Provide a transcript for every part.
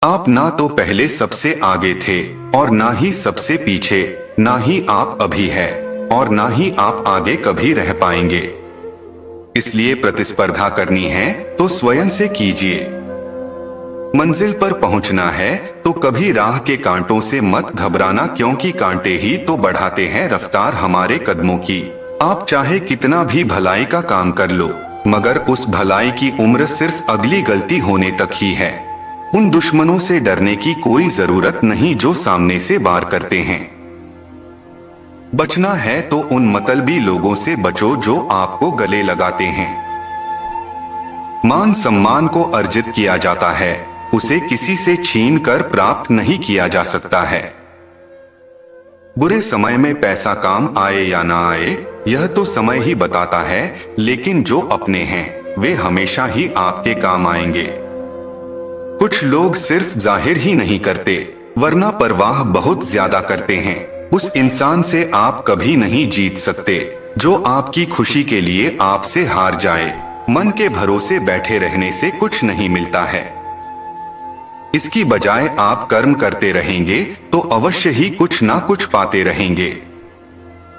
आप ना तो पहले सबसे आगे थे और ना ही सबसे पीछे, ना ही आप अभी है और ना ही आप आगे कभी रह पाएंगे। इसलिए प्रतिस्पर्धा करनी है तो स्वयं से कीजिए। मंजिल पर पहुंचना है तो कभी राह के कांटों से मत घबराना, क्योंकि कांटे ही तो बढ़ाते हैं रफ्तार हमारे कदमों की। आप चाहे कितना भी भलाई का काम कर लो, मगर उस भलाई की उम्र सिर्फ अगली गलती होने तक ही है। उन दुश्मनों से डरने की कोई जरूरत नहीं जो सामने से वार करते हैं। बचना है तो उन मतलबी लोगों से बचो जो आपको गले लगाते हैं। मान सम्मान को अर्जित किया जाता है, उसे किसी से छीन कर प्राप्त नहीं किया जा सकता है। बुरे समय में पैसा काम आए या ना आए, यह तो समय ही बताता है, लेकिन जो अपने हैं वे हमेशा ही आपके काम आएंगे। कुछ लोग सिर्फ जाहिर ही नहीं करते, वरना परवाह बहुत ज्यादा करते हैं। उस इंसान से आप कभी नहीं जीत सकते जो आपकी खुशी के लिए आपसे हार जाए। मन के भरोसे बैठे रहने से कुछ नहीं मिलता है। इसकी बजाय आप कर्म करते रहेंगे तो अवश्य ही कुछ ना कुछ पाते रहेंगे।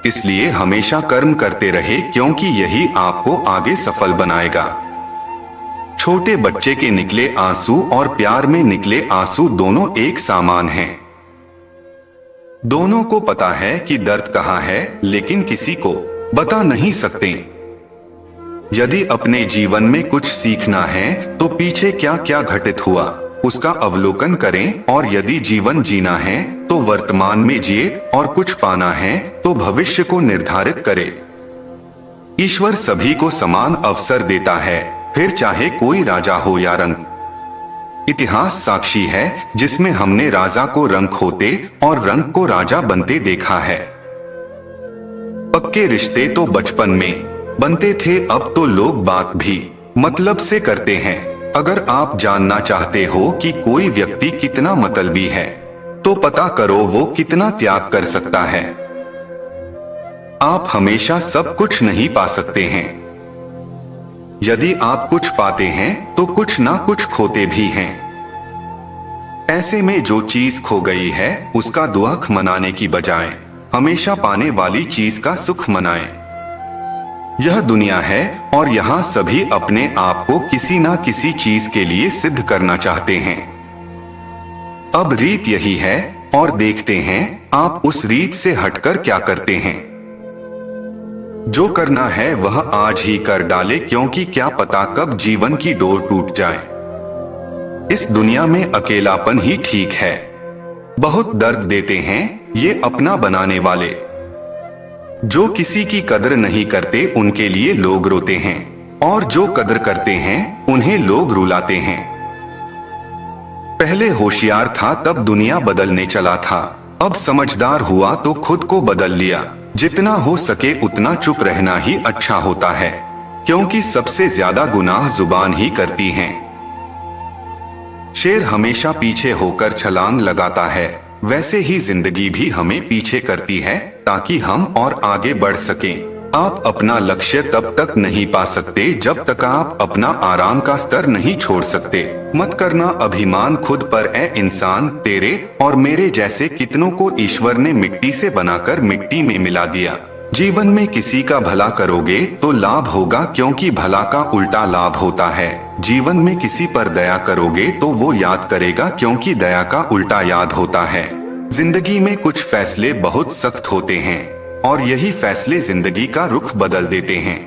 इसलिए हमेशा कर्म करते रहे, क्योंकि यही आपको आगे सफल बनाएगा। छोटे बच्चे के निकले आंसू और प्यार में निकले आंसू दोनों एक समान हैं। दोनों को पता है कि दर्द कहाँ है, लेकिन किसी को बता नहीं सकते। यदि अपने जीवन में कुछ सीखना है तो पीछे क्या क्या घटित हुआ उसका अवलोकन करें, और यदि जीवन जीना है तो वर्तमान में जिए, और कुछ पाना है तो भविष्य को निर्धारित करे। ईश्वर सभी को समान अवसर देता है, फिर चाहे कोई राजा हो या रंक। इतिहास साक्षी है जिसमें हमने राजा को रंक होते और रंक को राजा बनते देखा है। पक्के रिश्ते तो बचपन में बनते थे, अब तो लोग बात भी मतलब से करते हैं। अगर आप जानना चाहते हो कि कोई व्यक्ति कितना मतलबी है, तो पता करो वो कितना त्याग कर सकता है। आप हमेशा सब कुछ नहीं पा सकते हैं। यदि आप कुछ पाते हैं तो कुछ ना कुछ खोते भी हैं। ऐसे में जो चीज खो गई है उसका दुख मनाने की बजाय हमेशा पाने वाली चीज का सुख मनाएं। यह दुनिया है और यहाँ सभी अपने आप को किसी ना किसी चीज के लिए सिद्ध करना चाहते हैं। अब रीत यही है और देखते हैं आप उस रीत से हटकर क्या करते हैं। जो करना है वह आज ही कर डाले, क्योंकि क्या पता कब जीवन की डोर टूट जाए। इस दुनिया में अकेलापन ही ठीक है। बहुत दर्द देते हैं ये अपना बनाने वाले। जो किसी की कदर नहीं करते उनके लिए लोग रोते हैं, और जो कदर करते हैं उन्हें लोग रुलाते हैं। पहले होशियार था तब दुनिया बदलने चला था, अब समझदार हुआ तो खुद को बदल लिया। जितना हो सके उतना चुप रहना ही अच्छा होता है, क्योंकि सबसे ज्यादा गुनाह जुबान ही करती है। शेर हमेशा पीछे होकर छलांग लगाता है, वैसे ही जिंदगी भी हमें पीछे करती है ताकि हम और आगे बढ़ सकें। आप अपना लक्ष्य तब तक नहीं पा सकते जब तक आप अपना आराम का स्तर नहीं छोड़ सकते। मत करना अभिमान खुद पर ए इंसान, तेरे और मेरे जैसे कितनों को ईश्वर ने मिट्टी से बनाकर मिट्टी में मिला दिया। जीवन में किसी का भला करोगे तो लाभ होगा, क्योंकि भला का उल्टा लाभ होता है। जीवन में किसी पर दया करोगे तो वो याद करेगा, क्योंकि दया का उल्टा याद होता है। जिंदगी में कुछ फैसले बहुत सख्त होते हैं और यही फैसले जिंदगी का रुख बदल देते हैं।